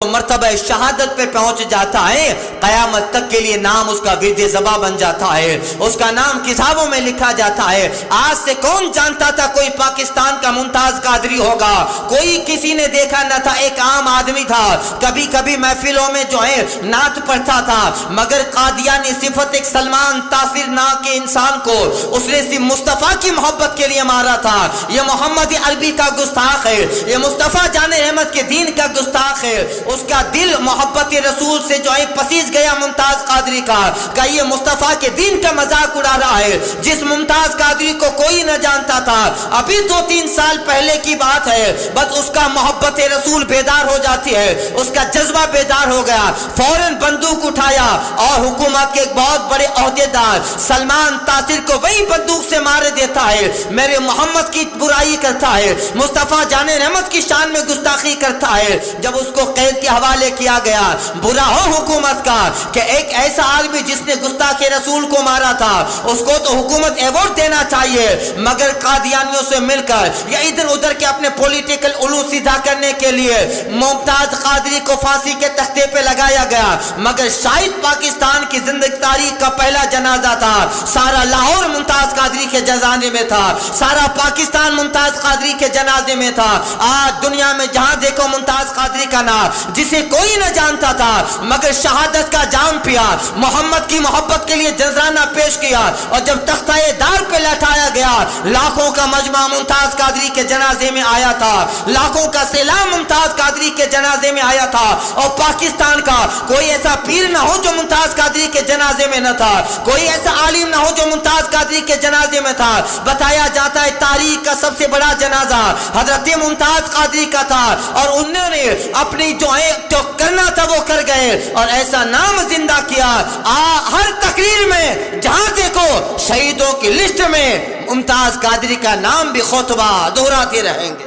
مرتبہ شہادت پہ پہنچ جاتا ہے، قیامت تک کے لیے نام اس کا ورد زبا بن جاتا ہے، اس کا نام کتابوں میں لکھا جاتا ہے۔ آج سے کون جانتا تھا کوئی پاکستان کا ممتاز قادری ہوگا؟ کوئی کسی نے دیکھا نہ تھا، ایک عام آدمی تھا، کبھی کبھی محفلوں میں جو ہے نعت پڑھتا تھا، مگر قادیانی صفت ایک سلمان تاثرناک انسان کو اس نے صرف مصطفیٰ کی محبت کے لیے مارا تھا۔ یہ محمد عربی کا گستاخ ہے، یہ مصطفیٰ جان رحمت کے دین کا گستاخ ہے۔ اس کا دل محبت رسول سے جو ہے پسیج گیا ممتاز قادری کا، کہ یہ مصطفیٰ کے دین کا مذاق اڑا رہا ہے۔ جس ممتاز قادری کو کوئی نہ جانتا تھا، ابھی 2-3 سال پہلے کی بات ہے، بس اس کا محبت رسول بیدار ہو جاتی ہے، اس کا جذبہ بیدار ہو گیا، فوراً بندوق اٹھایا اور حکومت کے ایک بہت بڑے عہدیدار سلمان تاثر کو وہی بندوق سے مار دیتا ہے۔ میرے محمد کی برائی کرتا ہے، مصطفیٰ جان رحمت کی شان میں گستاخی کرتا ہے۔ جب اس کو قید کے حوالے کیا گیا، برا ہو حکومت کا کہ ایک ایسا آدمی جس نے گستاخ رسول کو مارا تھا، اس کو تو حکومت ایوارڈ دینا چاہیے، مگر قادیانیوں سے مل کر یا ادھر ادھر کے اپنے پولیٹیکل علوم سیدھا کرنے کے لیے ممتاز قادری کو پھانسی کے تختے پہ لگایا گیا۔ مگر شاید پاکستان کی زندگی تاریخ کا پہلا جنازہ تھا، سارا لاہور ممتاز قادری کے جنازے میں تھا، سارا پاکستان ممتاز قادری کے جنازے میں تھا۔ آج دنیا میں جہاں دیکھو ممتاز قادری کا نام، جسے کوئی نہ جانتا تھا، مگر شہادت کا جام پیا، محمد کی محبت کے لیے جزرانہ پیش کیا، اور جب تختہ دار پہ لٹایا گیا، لاکھوں کا مجمع ممتاز قادری کے جنازے میں آیا تھا، لاکھوں کا سیلاب ممتاز قادری کے جنازے میں آیا تھا۔ اور پاکستان کا کوئی ایسا پیر نہ ہو جو ممتاز قادری کے جنازے میں نہ تھا، کوئی ایسا عالم نہ ہو جو ممتاز قادری کے جنازے میں تھا۔ بتایا جاتا ہے تاریخ کا سب سے بڑا جنازہ حضرت ممتاز قادری کا تھا، اور انہوں نے اپنی جو کرنا تھا وہ کر گئے، اور ایسا نام زندہ کیا۔ ہر تقریر میں جہاں دیکھو شہیدوں کی لسٹ میں ممتاز قادری کا نام بھی خطبہ دہراتے رہیں گے۔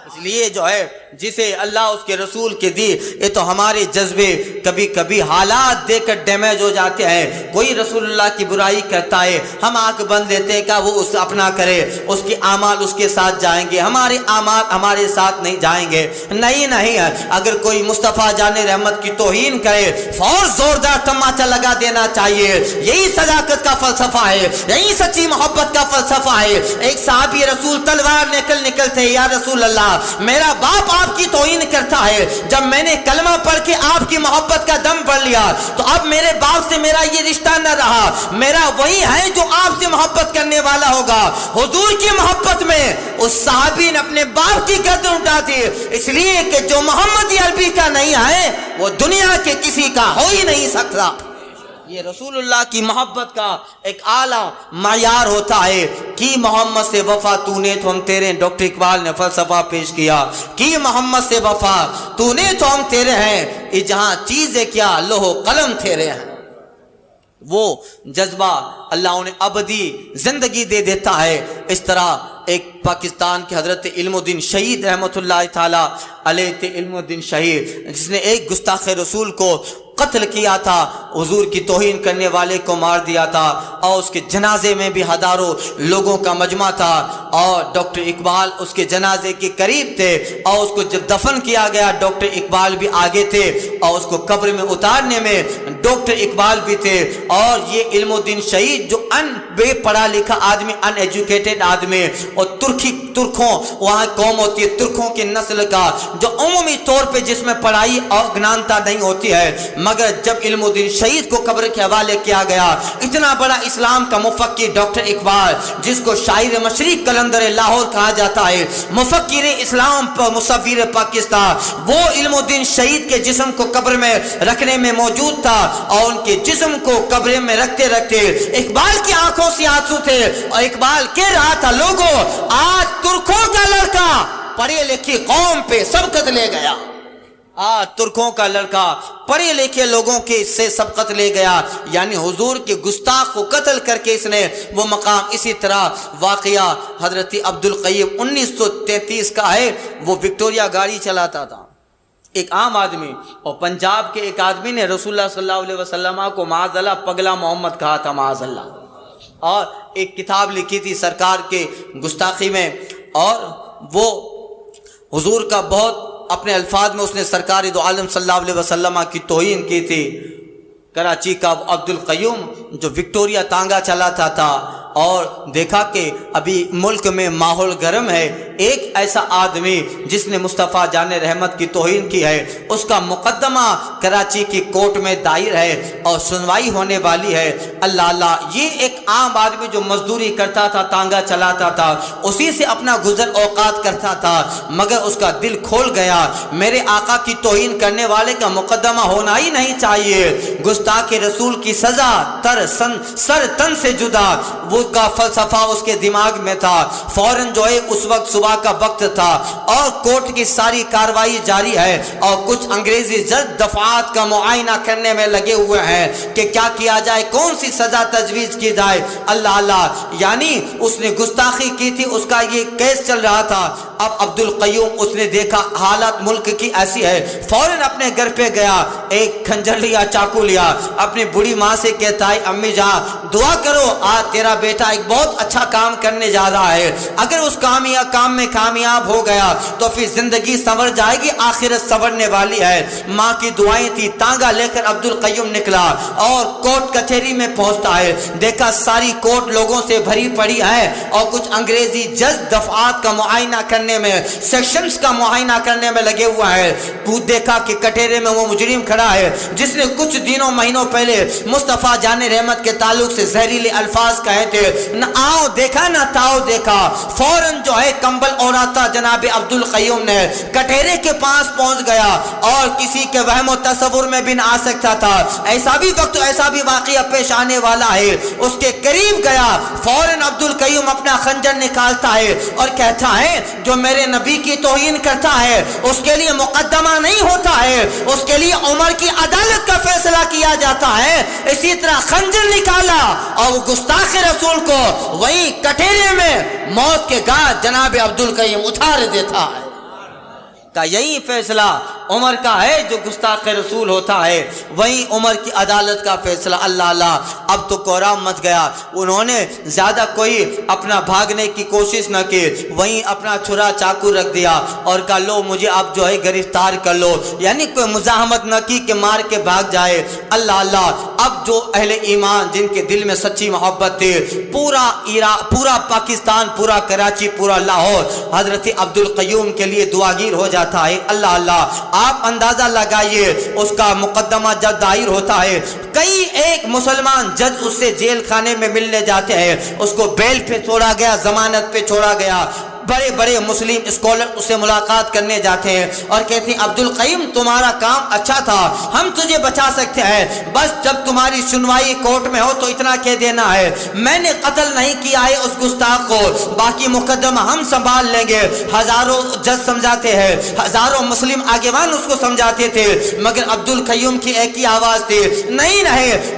اس لیے جو ہے جسے اللہ اس کے رسول کے دی، یہ تو ہمارے جذبے کبھی کبھی حالات دیکھ کر ڈیمیج ہو جاتے ہیں۔ کوئی رسول اللہ کی برائی کرتا ہے، ہم آنکھ بند لیتے ہیں کہ وہ اس اپنا کرے، اس کے اعمال اس کے ساتھ جائیں گے، ہمارے اعمال ہمارے ساتھ نہیں جائیں گے۔ نہیں، اگر کوئی مصطفیٰ جان رحمت کی توہین کرے، فور زوردار تماچا لگا دینا چاہیے۔ یہی صداقت کا فلسفہ ہے، یہی سچی محبت کا فلسفہ ہے۔ ایک صحابی رسول تلوار نکلتے، یا رسول اللہ میرا باپ آپ کی توہین کرتا ہے، جب میں نے کلمہ پڑھ کے آپ کی محبت کا دم بھر لیا تو اب میرے باپ سے میرا یہ رشتہ نہ رہا، میرا وہی ہے جو آپ سے محبت کرنے والا ہوگا۔ حضور کی محبت میں اس صحابی نے اپنے باپ کی گردن اٹھا دی، اس لیے کہ جو محمد عربی کا نہیں ہے وہ دنیا کے کسی کا ہو ہی نہیں سکتا۔ یہ رسول اللہ کی محبت کا ایک اعلیٰ معیار ہوتا ہے۔ کی محمد سے وفا تو نے تو ہم تیرے، ڈاکٹر اقبال نے فلسفہ پیش کیا، کی محمد سے وفا تو نے تو ہم تیرے ہیں، یہ جہاں چیزیں کیا لوح و قلم تیرے ہیں۔ وہ جذبہ اللہ انہیں ابدی زندگی دے دیتا ہے۔ اس طرح ایک پاکستان کے حضرت علم الدین شہید رحمۃ اللہ تعالی علیہ، علم الدین شہید، جس نے ایک گستاخ رسول کو قتل کیا تھا، حضور کی توہین کرنے والے کو مار دیا تھا، اور اس کے جنازے میں بھی ہزاروں لوگوں کا مجمع تھا، اور ڈاکٹر اقبال اس کے جنازے کے قریب تھے، اور اس کو جب دفن کیا گیا ڈاکٹر اقبال بھی آگے تھے، اور اس کو قبر میں اتارنے میں ڈاکٹر اقبال بھی تھے۔ اور یہ علم الدین شہید جو بے پڑھا لکھا آدمی، ان ایجوکیٹڈ آدمی، اور ترکوں وہاں قوم ہوتی ہے، ترکوں کی نسل کا، جو عمومی طور پہ جس میں پڑھائی اور گنانتا نہیں ہوتی ہے، مگر جب علم الدین شہید کو قبر کے حوالے کیا گیا، اتنا بڑا اسلام کا مفکر ڈاکٹر اقبال، جس کو شاعر مشرق قلندر لاہور کہا جاتا ہے، مفکر اسلام مصور پاکستان، وہ علم الدین شہید کے جسم کو قبر میں رکھنے میں موجود تھا، اور ان کے جسم کو قبر میں رکھتے رکھتے اقبال کی آنکھوں سے آنسو تھے، اور اقبال کہہ رہا تھا، لوگوں آج ترکوں کا لڑکا پڑھے لکھی قوم پہ سبقت لے گیا، آج ترکوں کا لڑکا پڑھے لکھے لوگوں کے سے سبقت لے گیا، یعنی حضور کے گستاخ کو قتل کر کے اس نے وہ مقام۔ اسی طرح واقعہ حضرت عبدالقیوم 1933 کا ہے، وہ وکٹوریا گاڑی چلاتا تھا، ایک عام آدمی، اور پنجاب کے ایک آدمی نے رسول اللہ صلی اللہ علیہ وسلم کو معاذ اللہ پگلا محمد کہا تھا، معاذ اللہ، اور ایک کتاب لکھی تھی سرکار کے گستاخی میں، اور وہ حضور کا بہت اپنے الفاظ میں اس نے سرکار دو عالم صلی اللہ علیہ وسلم کی توہین کی تھی۔ کراچی کا عبد القیوم جو وکٹوریا تانگا چلاتا تھا، اور دیکھا کہ ابھی ملک میں ماحول گرم ہے، ایک ایسا آدمی جس نے مصطفیٰ جان رحمت کی توہین کی ہے، اس کا مقدمہ کراچی کی کورٹ میں دائر ہے اور سنوائی ہونے والی ہے۔ اللہ اللہ، یہ ایک عام آدمی جو مزدوری کرتا تھا، تانگا چلاتا تھا، اسی سے اپنا گزر اوقات کرتا تھا، مگر اس کا دل کھول گیا۔ میرے آقا کی توہین کرنے والے کا مقدمہ ہونا ہی نہیں چاہیے۔ گستاخ رسول کی سزا سر تن سے جدا، وہ کا فلسفہ اس کے دماغ میں تھا۔ فوراً جو ہے اس وقت صبح کا وقت تھا اور کورٹ کی ساری کاروائی جاری ہے، اور کچھ انگریزی جج دفعات کا معائنہ کرنے میں لگے ہوئے ہیں کہ کیا کیا جائے، کون سی سزا تجویز کی جائے۔ اللہ اللہ، یعنی اس نے گستاخی کی تھی، اس کا یہ کیس چل رہا تھا۔ اب عبد القیوم اس نے دیکھا حالت ملک کی ایسی ہے، فوراً اپنے گھر پہ گیا، ایک کھنجر لیا، چاقو لیا، اپنی بڑی ماں سے کہتا ہے امی جان دعا کرو، آج تیرا بیٹا ایک بہت اچھا کام کرنے جا رہا ہے، اگر اس کام میں کامیاب ہو گیا تو پھر زندگی سنور جائے گی، آخرت سنورنے والی ہے۔ ماں کی دعائیں تھی۔ تانگا لے کر عبد القیوم نکلا اور کورٹ کچہری میں پہنچتا ہے، دیکھا ساری کورٹ لوگوں سے بھری پڑی ہے اور کچھ انگریزی جج دفعات کا معائنہ کرنے میں، سیکشنز کا معائنہ کرنے میں لگے ہوا ہے۔ دیکھا کہ کٹہرے میں وہ مجرم کھڑا ہے جس نے کچھ دنوں مہینوں پہلے مصطفیٰ جان رحمت کے تعلق سے زہریلے الفاظ کہے تھے، نہ آؤ دیکھا نہ تاؤ دیکھا۔ فوراً جو ہے کمبل اوڑھاتا جناب عبد القیوم نے کٹہرے کے پاس پہنچ گیا، اور کسی کے وہم و تصور میں بھی نہ آ سکتا تھا ایسا بھی وقت، ایسا بھی واقعہ پیش آنے والا ہے۔ اس کے قریب گیا، فوراً عبد القیوم اپنا خنجر نکالتا ہے اور کہتا ہے جو میرے نبی کی توہین کرتا ہے اس کے لیے مقدمہ نہیں ہوتا ہے، اس کے لیے عمر کی عدالت کا فیصلہ کیا جاتا ہے۔ اسی طرح خنجر نکالا اور گستاخ رسول کو وہی کٹہرے میں موت کے گھاٹ جناب عبد القیوم اتار دیتا ہے۔ کا یہی فیصلہ عمر کا ہے، جو گستاخ رسول ہوتا ہے وہی عمر کی عدالت کا فیصلہ۔ اللہ اللہ، اب تو کوہرام مچ گیا۔ انہوں نے زیادہ کوئی اپنا بھاگنے کی کوشش نہ کی، وہیں اپنا چھرا چاقو رکھ دیا اور کہا لو مجھے اب جو ہے گرفتار کر لو، یعنی کوئی مزاحمت نہ کی کہ مار کے بھاگ جائے۔ اللہ اللہ، اب جو اہل ایمان جن کے دل میں سچی محبت تھی، پورا پاکستان، پورا کراچی، پورا لاہور حضرت عبد القیوم کے لیے دعاگیر ہو جاتا ہے۔ اللہ اللہ، آپ اندازہ لگائیے اس کا مقدمہ جب دائر ہوتا ہے، کئی ایک مسلمان جج اس سے جیل خانے میں ملنے جاتے ہیں، اس کو بیل پہ چھوڑا گیا، ضمانت پہ چھوڑا گیا۔ بڑے بڑے مسلم اسکالر اس سے ملاقات کرنے جاتے ہیں اور کہتے ہیں عبد القیوم تمہارا کام اچھا تھا، ہم تجھے بچا سکتے ہیں، بس جب تمہاری سنوائی کورٹ میں ہو تو اتنا کہہ دینا ہے میں نے قتل نہیں کیا ہے اس گستاخ کو، باقی مقدمہ ہم سنبھال لیں گے۔ ہزاروں جج سمجھاتے ہیں، ہزاروں مسلم آگیوان اس کو سمجھاتے تھے، مگر عبد القیوم کی ایک ہی آواز تھی، نہیں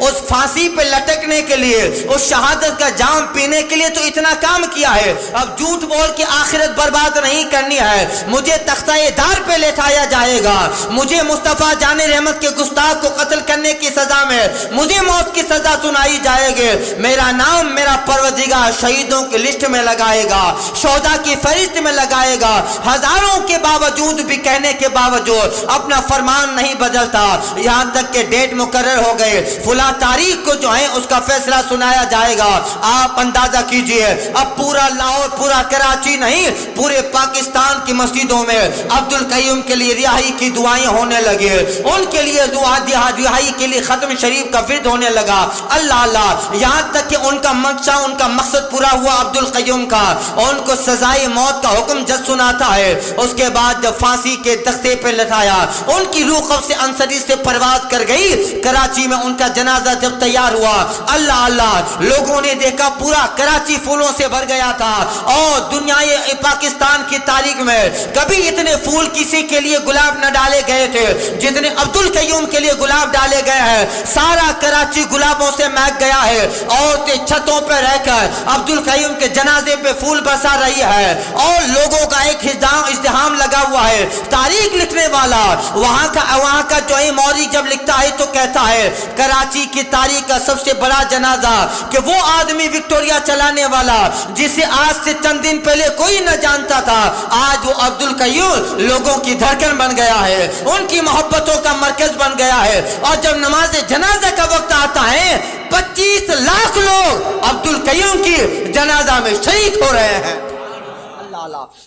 اس پھانسی پہ لٹکنے کے لیے، اس شہادت کا جام پینے کے لیے تو اتنا کام کیا ہے، اب جھوٹ بول کے آخرت برباد نہیں کرنی ہے، مجھے تختہ دار پہ لٹایا جائے گا، مجھے مصطفیٰ جان رحمت کے گستاخ کو قتل کرنے کی سزا میں مجھے موت کی سزا سنائی جائے گی، میرا نام میرا پروردگار شہیدوں کی لسٹ میں لگائے گا، شہداء کی فہرست میں لگائے گا۔ ہزاروں کے باوجود بھی کہنے کے باوجود اپنا فرمان نہیں بدلتا، یہاں تک کہ ڈیٹ مقرر ہو گئے، فلاں تاریخ کو جو ہے اس کا فیصلہ سنایا جائے گا۔ آپ اندازہ کیجئے اب پورا لاہور، پورا کراچی نہیں، پورے پاکستان کی مسجدوں میں عبد القیوم کے لیے رہائی کی دعائیں ہونے لگے، ان کے لیے رہائی کے لیے ختم شریف کا ورد ہونے لگا۔ اللہ اللہ، یہاں تک کہ ان کا منشا، ان کا مقصد پورا ہوا عبد القیوم کا، اور ان کو سزائے موت کا حکم جج سناتا ہے۔ اس کے بعد جب پھانسی کے تختے پہ لٹایا، ان کی روح قبض سے انصری سے پرواز کر گئی، کراچی میں ان کا جنازہ جب تیار ہوا، اللہ اللہ، لوگوں نے دیکھا پورا کراچی پھولوں سے بھر گیا تھا، اور دنیا پاکستان کی تاریخ میں کبھی اتنے پھول کسی کے لیے گلاب نہ ڈالے گئے تھے جتنے عبد القیوم کے لیے گلاب ڈالے گئے ہیں۔ سارا کراچی گلابوں سے مہک گیا ہے، عورتیں چھتوں پہ رہ کر عبد القیوم کے جنازے پہ پھول برسا رہی ہے، اور لوگوں کا ایک ازدحام لگا ہوا ہے۔ تاریخ لکھنے والا وہاں کا جو موری جب لکھتا ہے تو کہتا ہے کراچی کی تاریخ کا سب سے بڑا جنازہ کہ وہ آدمی وکٹوریا چلانے والا جسے آج سے چند دن پہلے کوئی نہ جانتا تھا، آج وہ عبد القیوم لوگوں کی دھڑکن بن گیا ہے، ان کی محبتوں کا مرکز بن گیا ہے۔ اور جب نماز جنازہ کا وقت آتا ہے 25 لاکھ لوگ عبد القیوم کی جنازہ میں شریک ہو رہے ہیں۔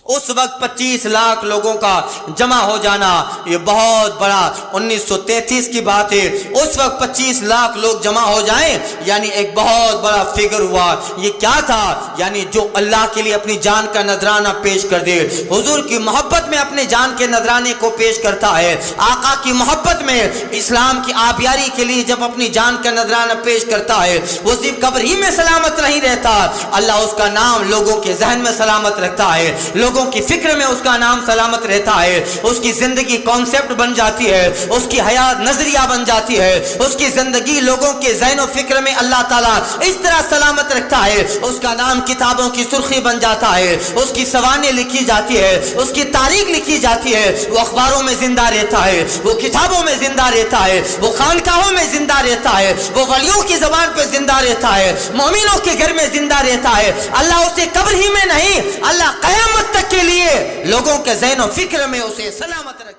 اس وقت 25 لاکھ لوگوں کا جمع ہو جانا یہ بہت بڑا 1933 کی بات ہے۔ اس وقت 25 لاکھ لوگ جمع ہو جائیں یعنی ایک بہت بڑا فگر ہوا۔ یہ کیا تھا؟ یعنی جو اللہ کے لیے اپنی جان کا نذرانہ پیش کر دے، حضور کی محبت میں اپنے جان کے نذرانے کو پیش کرتا ہے، آقا کی محبت میں اسلام کی آبیاری کے لیے جب اپنی جان کا نذرانہ پیش کرتا ہے، وہ صرف قبر ہی میں سلامت نہیں رہتا، اللہ اس کا نام لوگوں کے ذہن میں سلامت رکھتا ہے، لوگوں کی فکر میں اس کا نام سلامت رہتا ہے، اس کی زندگی کانسیپٹ بن جاتی ہے، اس کی حیات نظریہ بن جاتی ہے، اس کی زندگی لوگوں کے ذہن و فکر میں اللہ تعالیٰ اس طرح سلامت رکھتا ہے، اس کا نام کتابوں کی سرخی بن جاتا ہے، اس کی سوانح لکھی جاتی ہے، اس کی تاریخ لکھی جاتی ہے، وہ اخباروں میں زندہ رہتا ہے، وہ کتابوں میں زندہ رہتا ہے، وہ خانقاہوں میں زندہ رہتا ہے، وہ ولیوں کی زبان پہ زندہ رہتا ہے، مومنوں کے گھر میں زندہ رہتا ہے۔ اللہ اسے قبر ہی میں نہیں، اللہ قیامت تک کے لیے لوگوں کے ذہن و فکر میں اسے سلامت رکھے۔